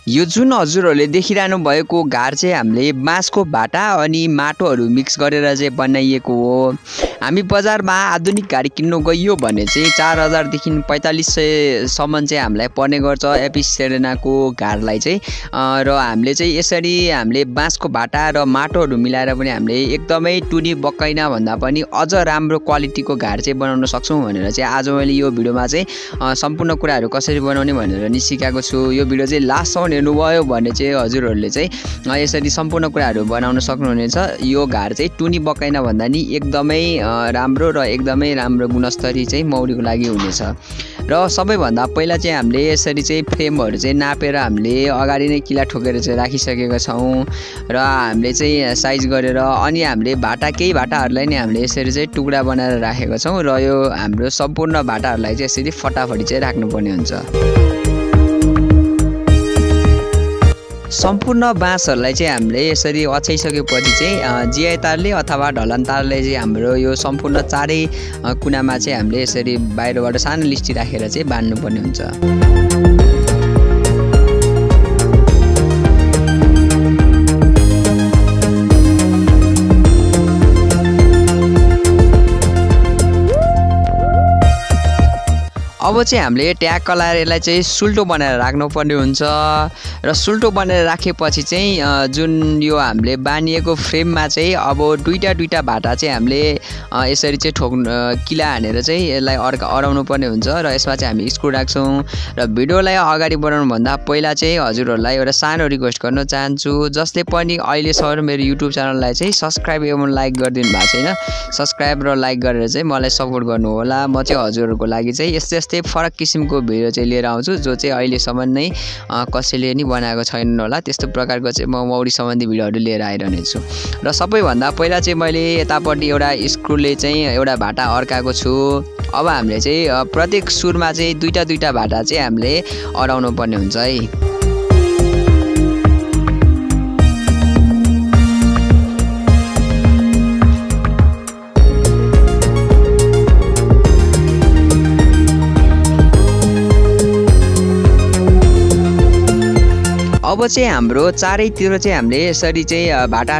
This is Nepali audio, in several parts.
यो जुन हजुरहरूले देखिरहनु भएको घार चाहिँ हामीले बाँसको भाटा अनि माटोहरू मिक्स गरेर चाहिँ बनाइएको हो। हामी बजारमा आधुनिक घार किन्नु गइयो भने चाहिँ 4000 देखि 4500 सम्म चाहिँ हामीलाई पर्ने गर्छ एपिस सेरेनाको घारलाई चाहिँ। र हामीले चाहिँ यसरी हामीले बाँसको भाटा र माटोहरू मिलाएर पनि हामीले एकदमै टुनी बक्कैना भन्दा पनि अझ राम्रो क्वालिटीको घार चाहिँ बनाउन सक्छौँ भनेर चाहिँ आज मैले यो भिडियोमा चाहिँ सम्पूर्ण कुराहरू कसरी बनाउने भनेर नि सिकाएको छु। यो भिडियो चाहिँ लास्टसम्म हेर्नुभयो भने चाहिँ हजुरहरूले चाहिँ यसरी सम्पूर्ण कुराहरू बनाउन सक्नुहुनेछ। यो घार चाहिँ टुनी बक्कैना भन्दा नि एकदमै राम्रो र एकदमै राम्रो गुणस्तरीय चाहिँ मौरीको लागि हुनेछ। र सबैभन्दा पहिला चाहिँ हामीले यसरी चाहिँ फ्रेमहरू चाहिँ नापेर हामीले अगाडि नै किला ठोकेर चाहिँ राखिसकेका छौँ र हामीले चाहिँ साइज गरेर अनि हामीले केही भाटाहरूलाई नै हामीले यसरी चाहिँ टुक्रा बनाएर राखेका छौँ र यो हाम्रो सम्पूर्ण भाटाहरूलाई चाहिँ यसरी फटाफटी चाहिँ राख्नुपर्ने हुन्छ। सम्पूर्ण बाँसहरूलाई चाहिँ हामीले यसरी अछ्याइसकेपछि चाहिँ जिआई तारले अथवा ढलान तारले चाहिँ हाम्रो यो सम्पूर्ण चारै कुनामा चाहिँ हामीले यसरी बाहिरबाट सानो लिस्टी राखेर चाहिँ बाँध्नुपर्ने हुन्छ। अब चाहिँ हामीले ट्याग लाएर यसलाई चाहिँ सुल्टो बनाएर राख्नुपर्ने हुन्छ र सुल्टो बनाएर राखेपछि चाहिँ जुन यो हामीले बानिएको फ्रेममा चाहिँ अब दुईटा भाटा चाहिँ हामीले यसरी चाहिँ किला हानेर चाहिँ यसलाई अडाउनु पर्ने हुन्छ र यसमा चाहिँ हामी स्क्रु राख्छौँ। र भिडियोलाई अगाडि बढाउनुभन्दा पहिला चाहिँ हजुरहरूलाई एउटा सानो रिक्वेस्ट गर्न चाहन्छु, जसले पनि अहिलेसम्म मेरो युट्युब च्यानललाई चाहिँ सब्सक्राइब एवं लाइक गरिदिनु भएको छैन, सब्सक्राइब र लाइक गरेर चाहिँ मलाई सपोर्ट गर्नु होला। म चाहिँ हजुरहरूको लागि चाहिँ यस्तै फरक किसिमको भिडियो चाहिँ लिएर आउँछु जो चाहिँ अहिलेसम्म नै कसैले नि बनाएको छैन होला। त्यस्तो प्रकारको चाहिँ म मौरी सम्बन्धी भिडियोहरू लिएर आइरहनेछु। र सबैभन्दा पहिला चाहिँ मैले यतापट्टि एउटा स्क्रुले चाहिँ एउटा भाटा अड्काएको छु। अब हामीले चाहिँ प्रत्येक सुरमा चाहिँ दुईटा भाटा चाहिँ हामीले अडाउनु पर्ने हुन्छ है। अब चाहिँ हाम्रो चारैतिर चाहिँ हामीले यसरी चाहिँ भाटा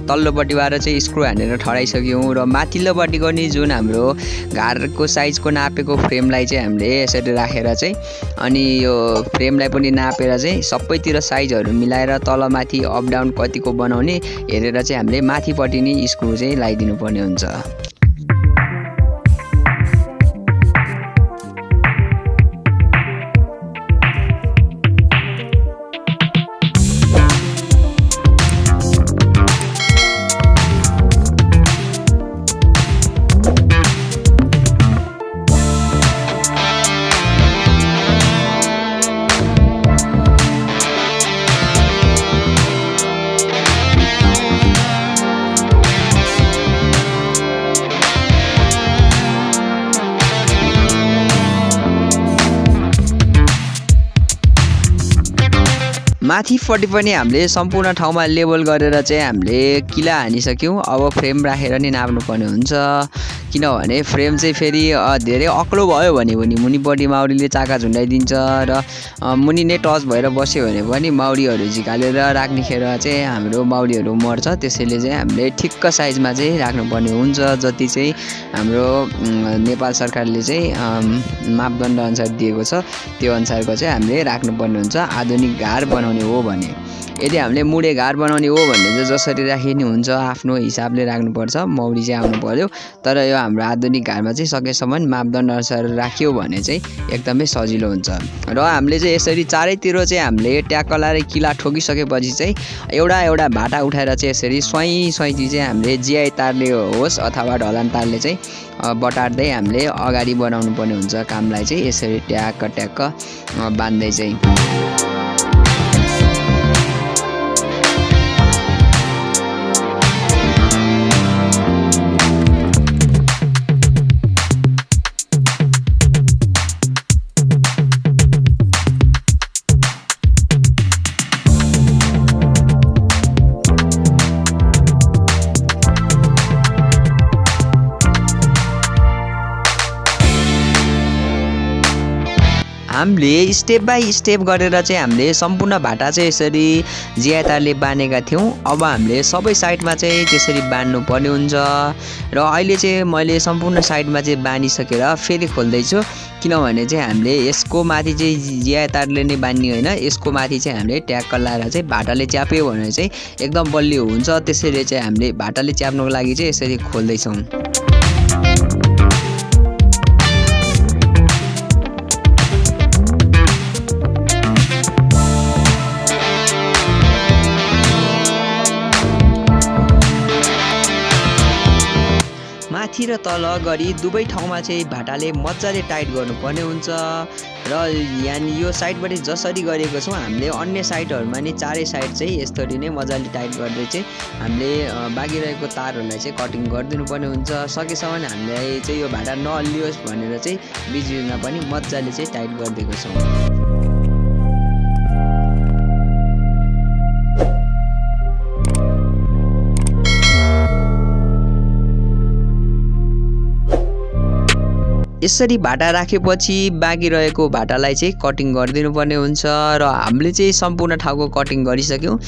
तल्लोपट्टिबाट चाहिँ स्क्रु हानेर ठडाइसक्यौँ र माथिल्लोपट्टिको नि जुन हाम्रो घारको साइजको नापेको फ्रेमलाई चाहिँ हामीले यसरी राखेर चाहिँ अनि यो फ्रेमलाई पनि नापेर चाहिँ सबैतिर साइजहरू मिलाएर तलमाथि अप डाउन कतिको बनाउने हेरेर चाहिँ हामीले माथिपट्टि नै स्क्रु चाहिँ लगाइदिनु पर्ने हुन्छ। माथिपट्टि पनि हामीले सम्पूर्ण ठाउँमा लेबल गरेर चाहिँ हामीले किला हानिसक्यौँ। अब फ्रेम राखेर नि नाप्नुपर्ने हुन्छ, किनभने फ्रेम चाहिँ फेरि धेरै अग्लो भयो भने मुनिपट्टि माउरीले चाका झुन्डाइदिन्छ र मुनि नै टच भएर बस्यो भने पनि माउरीहरू झिकालेर राख्नेखेर चाहिँ हाम्रो माउरीहरू मर्छ। त्यसैले चाहिँ हामीले ठिक्क साइजमा चाहिँ राख्नुपर्ने हुन्छ, जति चाहिँ हाम्रो नेपाल सरकारले चाहिँ मापदण्ड अनुसार दिएको छ त्यो अनुसारको चाहिँ हामीले राख्नुपर्ने हुन्छ आधुनिक घार बनाउने हो भने। यदि हामीले मुडे घार बनाउने हो भने चाहिँ जसरी राखिने हुन्छ आफ्नो हिसाबले राख्नुपर्छ, मौरी चाहिँ आउनु पर्यो। तर यो हाम्रो आधुनिक घारमा चाहिँ सकेसम्म मापदण्ड अनुसार राख्यो भने चाहिँ एकदमै सजिलो हुन्छ। र हामीले चाहिँ यसरी चारैतिर चाहिँ हामीले ट्याग लाएर किला ठोकिसकेपछि चाहिँ एउटा भाटा उठाएर चाहिँ यसरी स्वाइँ चाहिँ हामीले जिआई तारले होस् अथवा ढलान तारले चाहिँ बटार्दै हामीले अगाडि बढाउनु पर्ने हुन्छ कामलाई चाहिँ यसरी ट्याक्क बाँध्दै चाहिँ। हामीले स्टेप बाई स्टेप गरेर चाहिँ हामीले सम्पूर्ण भाटा चाहिँ यसरी जिआई तारले बाँधेका थियौँ। अब हामीले सबै साइडमा चाहिँ त्यसरी बाँध्नु पर्ने हुन्छ र अहिले चाहिँ मैले सम्पूर्ण साइडमा चाहिँ बाँधिसकेर फेरि खोल्दैछु, किनभने चाहिँ हामीले यसको माथि चाहिँ जिआई तारले नै बाँध्ने होइन, यसको माथि चाहिँ हामीले ट्याक्क लाएर चाहिँ भाटाले च्याप्यो भने चाहिँ एकदम बलियो हुन्छ। त्यसैले चाहिँ हामीले भाटाले च्याप्नुको लागि चाहिँ यसरी खोल्दैछौँ। माथि र तल गरी दुवै ठाउँमा चाहिँ भाटाले मजाले टाइट गर्नुपर्ने हुन्छ र यहाँ यो साइडबाट जसरी गरेको छौँ हामीले अन्य साइडहरूमा नि चारै साइड चाहिँ यसरी नै मजाले टाइट गर्दै चाहिँ हामीले बाँकी रहेको तारहरूलाई चाहिँ कटिङ गरिदिनु पर्ने हुन्छ। सकेसम्म हामीलाई चाहिँ यो भाटा नहल्लियोस् भनेर चाहिँ बिचमा पनि मजाले चाहिँ टाइट गरिदिएको छौँ। यसरी भाटा राखेपछि बाँकी रहेको भाटालाई चाहिँ कटिङ गरिदिनु पर्ने हुन्छ र हामीले चाहिँ सम्पूर्ण ठाउँको कटिङ गरिसक्यौँ।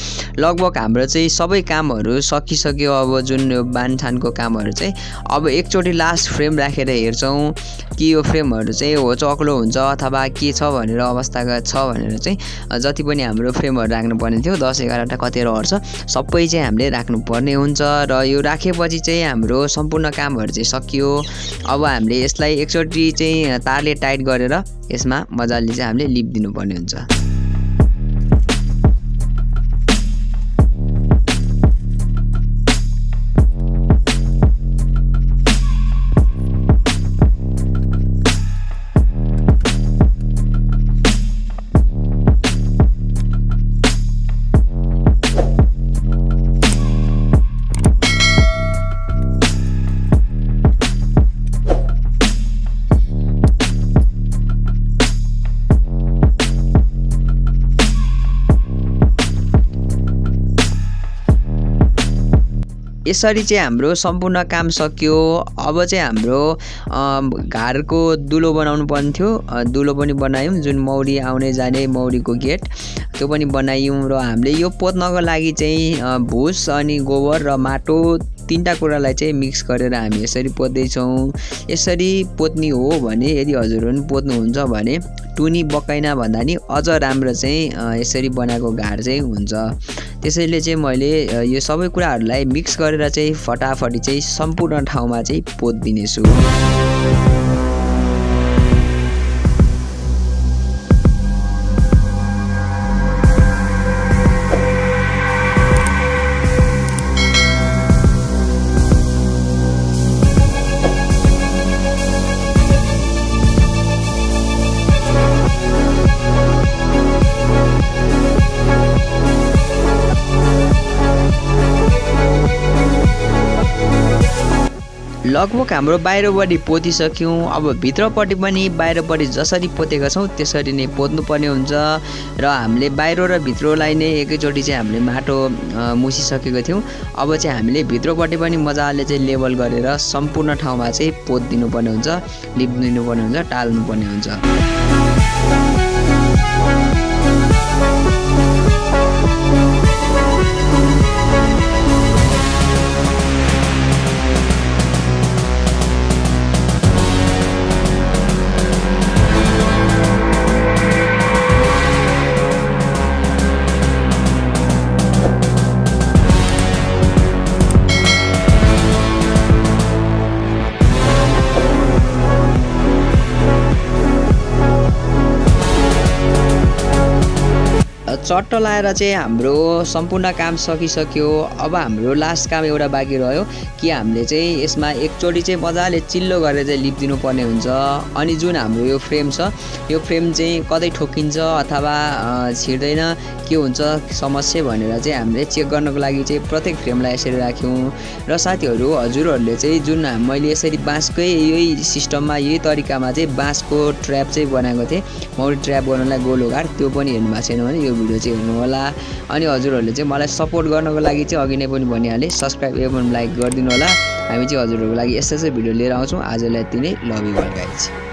लगभग हाम्रो चाहिँ सबै कामहरू सकिसक्यो। अब जुन यो बाँधछानको कामहरू चाहिँ अब एकचोटि लास्ट फ्रेम राखेर हेर्छौँ कि यो फ्रेमहरू चाहिँ होचक्लो हुन्छ अथवा के छ भनेर अवस्थाका छ भनेर चाहिँ जति पनि हाम्रो फ्रेमहरू राख्नुपर्ने थियो 10-11टा कतिवटा छ सबै चाहिँ हामीले राख्नुपर्ने हुन्छ र यो राखेपछि चाहिँ हाम्रो सम्पूर्ण कामहरू चाहिँ सकियो। अब हामीले यसलाई एकचोटि चाहिँ तारले टाइट गरेर यसमा मजाले चाहिँ हामीले लिप दिनुपर्ने हुन्छ। यसरी चाहिँ हाम्रो सम्पूर्ण काम सकियो। अब चाहिँ हाम्रो घरको दुलो बनाउनु पर्ने थियो, दुलो पनि बनायौँ। जुन मौरी आउने जाने मौरीको गेट त्यो पनि बनायौँ र हामीले यो पोत्नको लागि चाहिँ भुस अनि गोबर र माटो तीनटा कुरालाई चाहिँ मिक्स गरेर हामी यसरी पोत्दैछौँ। यसरी पोत्ने हो भने यदि हजुरहरू पनि पोत्नुहुन्छ भने टुनी बकाइना भन्दा नि अझ राम्रो चाहिँ यसरी बनाएको घार चाहिँ हुन्छ। त्यसैले चाहिँ मैले यो सबै कुराहरूलाई मिक्स गरेर चाहिँ फटाफटी चाहिँ सम्पूर्ण ठाउँमा चाहिँ पोतिदिनेछु। लगभग हाम्रो बाहिरपट्टि पोतिसक्यौँ। अब भित्रपट्टि पनि बाहिरपट्टि जसरी पोतेका छौँ त्यसरी नै पोत्नुपर्ने हुन्छ र हामीले बाहिर र भित्रलाई नै एकैचोटि चाहिँ हामीले माटो मुसिसकेको थियौँ। अब चाहिँ हामीले भित्रपट्टि पनि मजाले चाहिँ लेबल गरेर सम्पूर्ण ठाउँमा चाहिँ पोतिदिनुपर्ने हुन्छ, लिपिदिनुपर्ने हुन्छ, टाल्नुपर्ने हुन्छ। चट्ट लाएर चाहिँ हाम्रो सम्पूर्ण काम सकिसक्यो। अब हाम्रो लास्ट काम एउटा बाँकी रह्यो कि हामीले चाहिँ यसमा एकचोटि चाहिँ मजाले चिल्लो गरेर चाहिँ लिपिदिनु पर्ने हुन्छ। अनि जुन हाम्रो यो फ्रेम छ यो फ्रेम चाहिँ कतै ठोकिन्छ अथवा छिर्दैन के हुन्छ समस्या भनेर चाहिँ हामीले चेक गर्नको लागि चाहिँ प्रत्येक फ्रेमलाई यसरी राख्यौँ। र साथीहरू हजुरहरूले चाहिँ जुन मैले यसरी बाँसकै यही सिस्टममा यही तरिकामा चाहिँ बाँसको ट्र्याप चाहिँ बनाएको थिएँ, मौरी ट्र्याप गर्नलाई गोलो घाट, त्यो पनि हेर्नु भएको छैन भने यो भिडियो चाहिँ हेर्नु होला। अनि हजुरहरूले चाहिँ मलाई सपोर्ट गर्नको लागि चाहिँ अघि नै पनि भनिहालेँ सब्सक्राइब एवं लाइक गरिदिनु होला। हामी चाहिँ हजुरहरूको लागि यस्तो भिडियो लिएर आउँछौँ। आजलाई यति नै, लभ यु अल गाइज।